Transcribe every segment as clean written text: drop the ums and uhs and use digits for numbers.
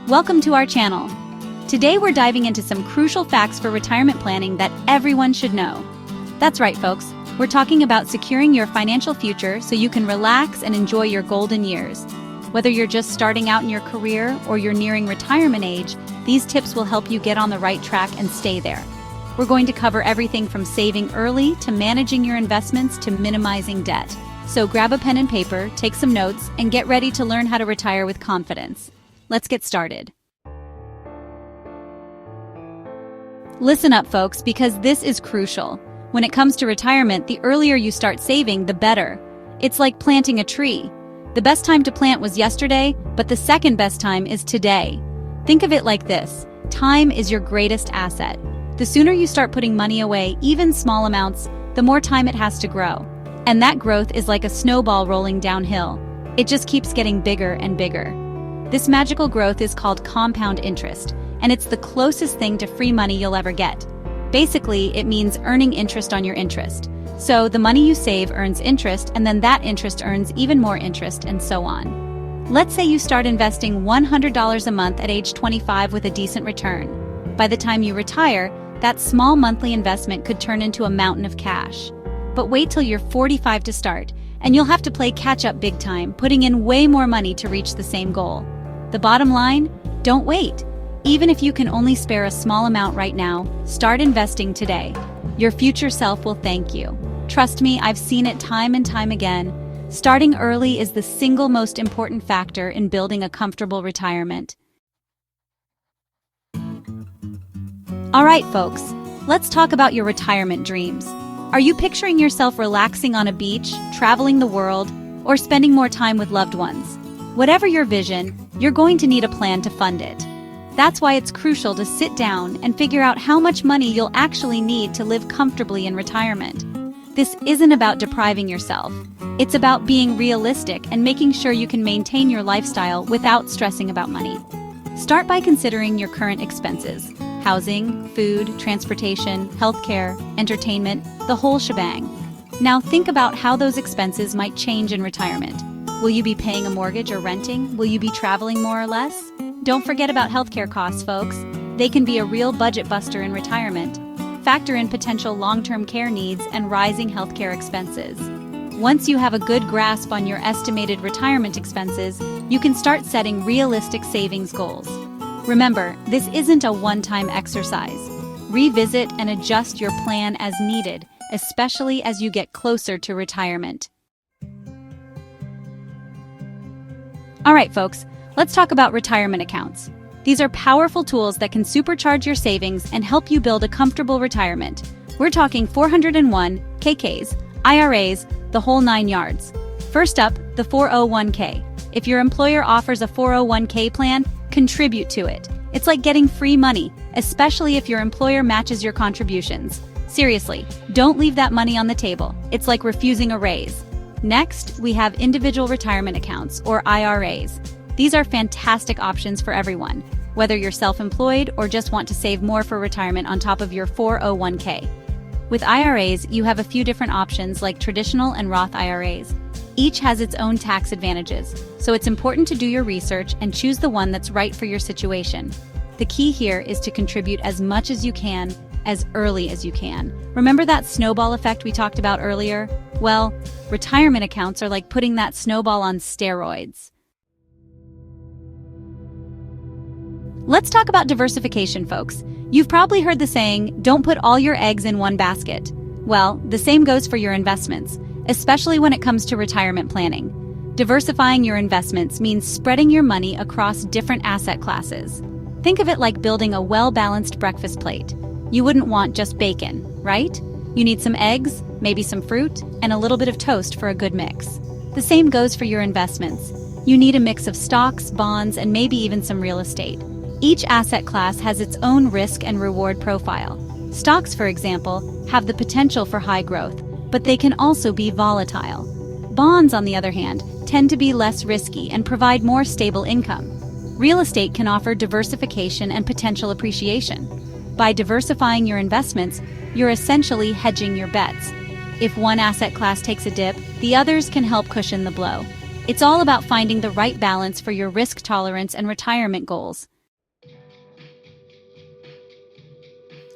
Welcome to our channel. Today we're diving into some crucial facts for retirement planning that everyone should know. That's right, folks. We're talking about securing your financial future so you can relax and enjoy your golden years. Whether you're just starting out in your career or you're nearing retirement age, these tips will help you get on the right track and stay there. We're going to cover everything from saving early to managing your investments to minimizing debt. So grab a pen and paper, take some notes, and get ready to learn how to retire with confidence. Let's get started. Listen up, folks, because this is crucial. When it comes to retirement, the earlier you start saving, the better. It's like planting a tree. The best time to plant was yesterday, but the second best time is today. Think of it like this: time is your greatest asset. The sooner you start putting money away, even small amounts, the more time it has to grow. And that growth is like a snowball rolling downhill. It just keeps getting bigger and bigger. This magical growth is called compound interest, and it's the closest thing to free money you'll ever get. Basically, it means earning interest on your interest. So the money you save earns interest, and then that interest earns even more interest, and so on. Let's say you start investing $100 a month at age 25 with a decent return. By the time you retire, that small monthly investment could turn into a mountain of cash. But wait till you're 45 to start, and you'll have to play catch-up big time, putting in way more money to reach the same goal. The bottom line? Don't wait. Even if you can only spare a small amount right now, start investing today. Your future self will thank you. Trust me, I've seen it time and time again. Starting early is the single most important factor in building a comfortable retirement. All right, folks, let's talk about your retirement dreams. Are you picturing yourself relaxing on a beach, traveling the world, or spending more time with loved ones? Whatever your vision, you're going to need a plan to fund it. That's why it's crucial to sit down and figure out how much money you'll actually need to live comfortably in retirement. This isn't about depriving yourself. It's about being realistic and making sure you can maintain your lifestyle without stressing about money. Start by considering your current expenses: housing, food, transportation, healthcare, entertainment, the whole shebang. Now think about how those expenses might change in retirement. Will you be paying a mortgage or renting? Will you be traveling more or less? Don't forget about healthcare costs, folks. They can be a real budget buster in retirement. Factor in potential long-term care needs and rising healthcare expenses. Once you have a good grasp on your estimated retirement expenses, you can start setting realistic savings goals. Remember, this isn't a one-time exercise. Revisit and adjust your plan as needed, especially as you get closer to retirement. All right, folks, let's talk about retirement accounts. These are powerful tools that can supercharge your savings and help you build a comfortable retirement. We're talking 401, KKs, IRAs, the whole 9 yards. First up, the 401k. If your employer offers a 401k plan, contribute to it. It's like getting free money, especially if your employer matches your contributions. Seriously, don't leave that money on the table. It's like refusing a raise. Next, we have individual retirement accounts, or IRAs. These are fantastic options for everyone, whether you're self-employed or just want to save more for retirement on top of your 401k. With IRAs, you have a few different options like traditional and Roth IRAs. Each has its own tax advantages, so it's important to do your research and choose the one that's right for your situation. The key here is to contribute as much as you can, as early as you can. Remember that snowball effect we talked about earlier? Well, retirement accounts are like putting that snowball on steroids. Let's talk about diversification, folks. You've probably heard the saying, don't put all your eggs in one basket. Well, the same goes for your investments, especially when it comes to retirement planning. Diversifying your investments means spreading your money across different asset classes. Think of it like building a well-balanced breakfast plate. You wouldn't want just bacon, right? You need some eggs, maybe some fruit, and a little bit of toast for a good mix. The same goes for your investments. You need a mix of stocks, bonds, and maybe even some real estate. Each asset class has its own risk and reward profile. Stocks, for example, have the potential for high growth, but they can also be volatile. Bonds, on the other hand, tend to be less risky and provide more stable income. Real estate can offer diversification and potential appreciation. By diversifying your investments, you're essentially hedging your bets. If one asset class takes a dip, the others can help cushion the blow. It's all about finding the right balance for your risk tolerance and retirement goals.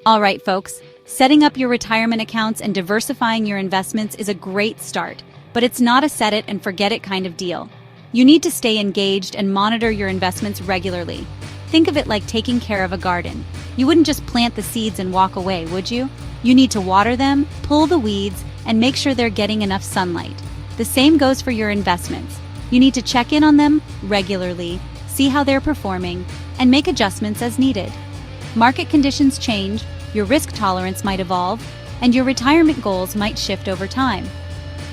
All right, folks, setting up your retirement accounts and diversifying your investments is a great start, but it's not a set it and forget it kind of deal. You need to stay engaged and monitor your investments regularly. Think of it like taking care of a garden. You wouldn't just plant the seeds and walk away, would you? You need to water them, pull the weeds, and make sure they're getting enough sunlight. The same goes for your investments. You need to check in on them regularly, see how they're performing, and make adjustments as needed. Market conditions change, your risk tolerance might evolve, and your retirement goals might shift over time.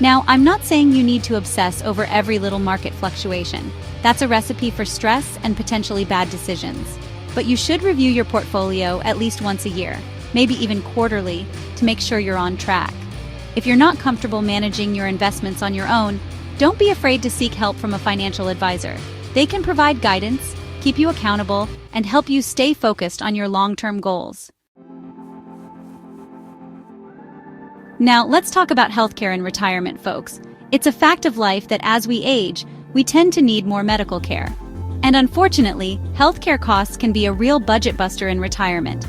Now, I'm not saying you need to obsess over every little market fluctuation. That's a recipe for stress and potentially bad decisions. But you should review your portfolio at least once a year, maybe even quarterly, to make sure you're on track. If you're not comfortable managing your investments on your own, don't be afraid to seek help from a financial advisor. They can provide guidance, keep you accountable, and help you stay focused on your long-term goals. Now, let's talk about healthcare and retirement, folks. It's a fact of life that as we age, we tend to need more medical care. And unfortunately, healthcare costs can be a real budget buster in retirement.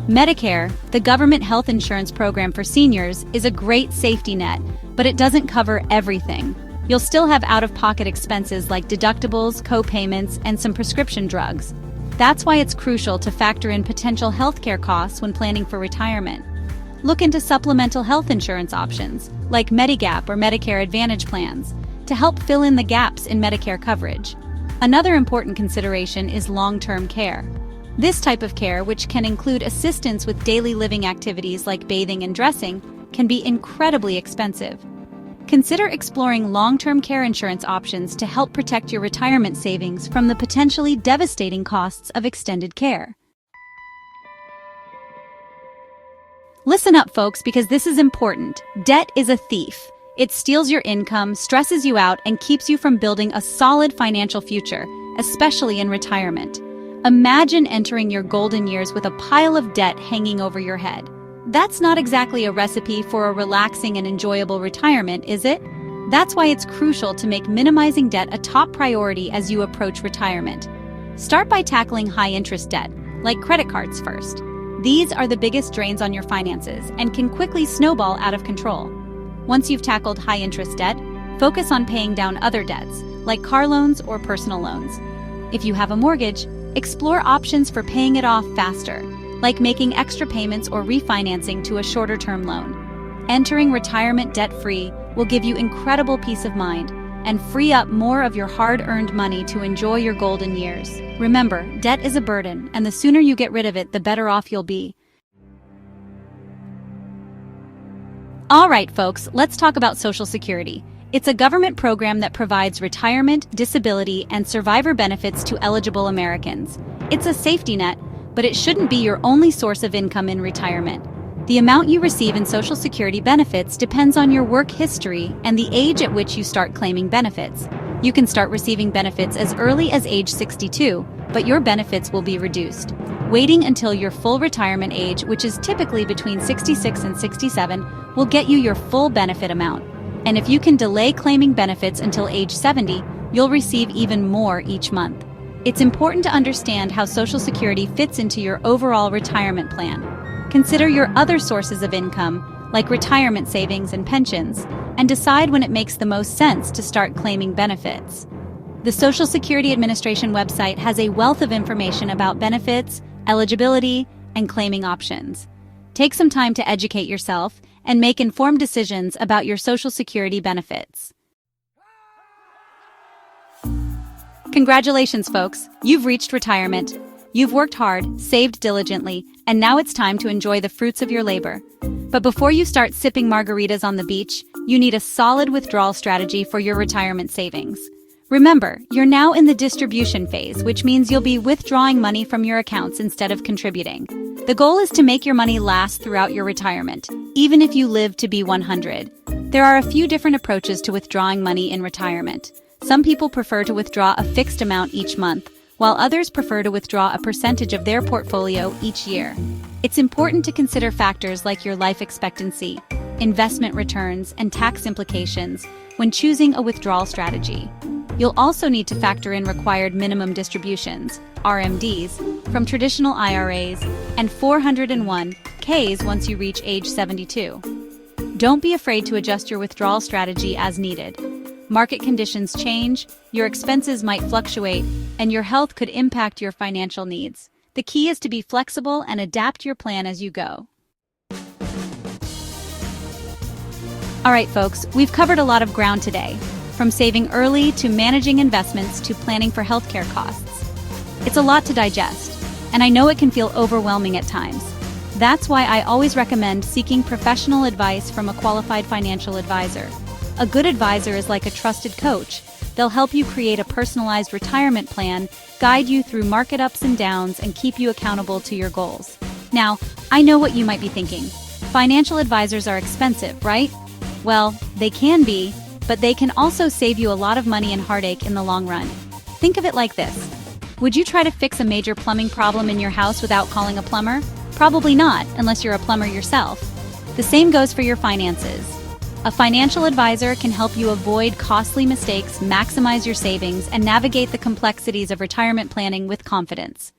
Medicare, the government health insurance program for seniors, is a great safety net, but it doesn't cover everything. You'll still have out-of-pocket expenses like deductibles, co-payments, and some prescription drugs. That's why it's crucial to factor in potential healthcare costs when planning for retirement. Look into supplemental health insurance options, like Medigap or Medicare Advantage plans, to help fill in the gaps in Medicare coverage. Another important consideration is long-term care. This type of care, which can include assistance with daily living activities like bathing and dressing, can be incredibly expensive. Consider exploring long-term care insurance options to help protect your retirement savings from the potentially devastating costs of extended care. Listen up, folks, because this is important. Debt is a thief. It steals your income, stresses you out, and keeps you from building a solid financial future, especially in retirement. Imagine entering your golden years with a pile of debt hanging over your head. That's not exactly a recipe for a relaxing and enjoyable retirement, is it? That's why it's crucial to make minimizing debt a top priority as you approach retirement. Start by tackling high-interest debt, like credit cards first. These are the biggest drains on your finances and can quickly snowball out of control. Once you've tackled high-interest debt, focus on paying down other debts, like car loans or personal loans. If you have a mortgage, explore options for paying it off faster, like making extra payments or refinancing to a shorter-term loan. Entering retirement debt-free will give you incredible peace of mind and free up more of your hard-earned money to enjoy your golden years. Remember, debt is a burden, and the sooner you get rid of it, the better off you'll be. All right, folks, let's talk about Social Security. It's a government program that provides retirement, disability, and survivor benefits to eligible Americans. It's a safety net, but it shouldn't be your only source of income in retirement. The amount you receive in Social Security benefits depends on your work history and the age at which you start claiming benefits. You can start receiving benefits as early as age 62, but your benefits will be reduced. Waiting until your full retirement age, which is typically between 66 and 67, will get you your full benefit amount. And if you can delay claiming benefits until age 70, you'll receive even more each month. It's important to understand how Social Security fits into your overall retirement plan. Consider your other sources of income, like retirement savings and pensions, and decide when it makes the most sense to start claiming benefits. The Social Security Administration website has a wealth of information about benefits, eligibility, and claiming options. Take some time to educate yourself and make informed decisions about your Social Security benefits. Congratulations, folks! You've reached retirement. You've worked hard, saved diligently, and now it's time to enjoy the fruits of your labor. But before you start sipping margaritas on the beach, you need a solid withdrawal strategy for your retirement savings. Remember, you're now in the distribution phase, which means you'll be withdrawing money from your accounts instead of contributing. The goal is to make your money last throughout your retirement, even if you live to be 100. There are a few different approaches to withdrawing money in retirement. Some people prefer to withdraw a fixed amount each month, while others prefer to withdraw a percentage of their portfolio each year. It's important to consider factors like your life expectancy, investment returns, and tax implications when choosing a withdrawal strategy. You'll also need to factor in required minimum distributions, RMDs, from traditional IRAs, and 401(k)s once you reach age 72. Don't be afraid to adjust your withdrawal strategy as needed. Market conditions change, your expenses might fluctuate, and your health could impact your financial needs. The key is to be flexible and adapt your plan as you go. All right, folks, we've covered a lot of ground today, from saving early to managing investments to planning for healthcare costs. It's a lot to digest, and I know it can feel overwhelming at times. That's why I always recommend seeking professional advice from a qualified financial advisor. A good advisor is like a trusted coach. They'll help you create a personalized retirement plan, guide you through market ups and downs, and keep you accountable to your goals. Now, I know what you might be thinking. Financial advisors are expensive, right? Well, they can be, but they can also save you a lot of money and heartache in the long run. Think of it like this. Would you try to fix a major plumbing problem in your house without calling a plumber? Probably not, unless you're a plumber yourself. The same goes for your finances. A financial advisor can help you avoid costly mistakes, maximize your savings, and navigate the complexities of retirement planning with confidence.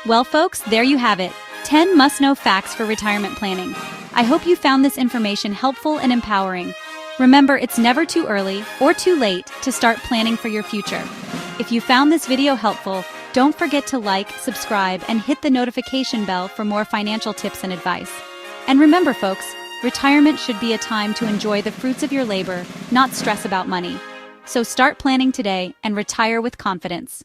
Well, folks, there you have it. 10 must-know facts for retirement planning. I hope you found this information helpful and empowering. Remember, it's never too early or too late to start planning for your future. If you found this video helpful, don't forget to like, subscribe, and hit the notification bell for more financial tips and advice. And remember, folks, retirement should be a time to enjoy the fruits of your labor, not stress about money. So start planning today and retire with confidence.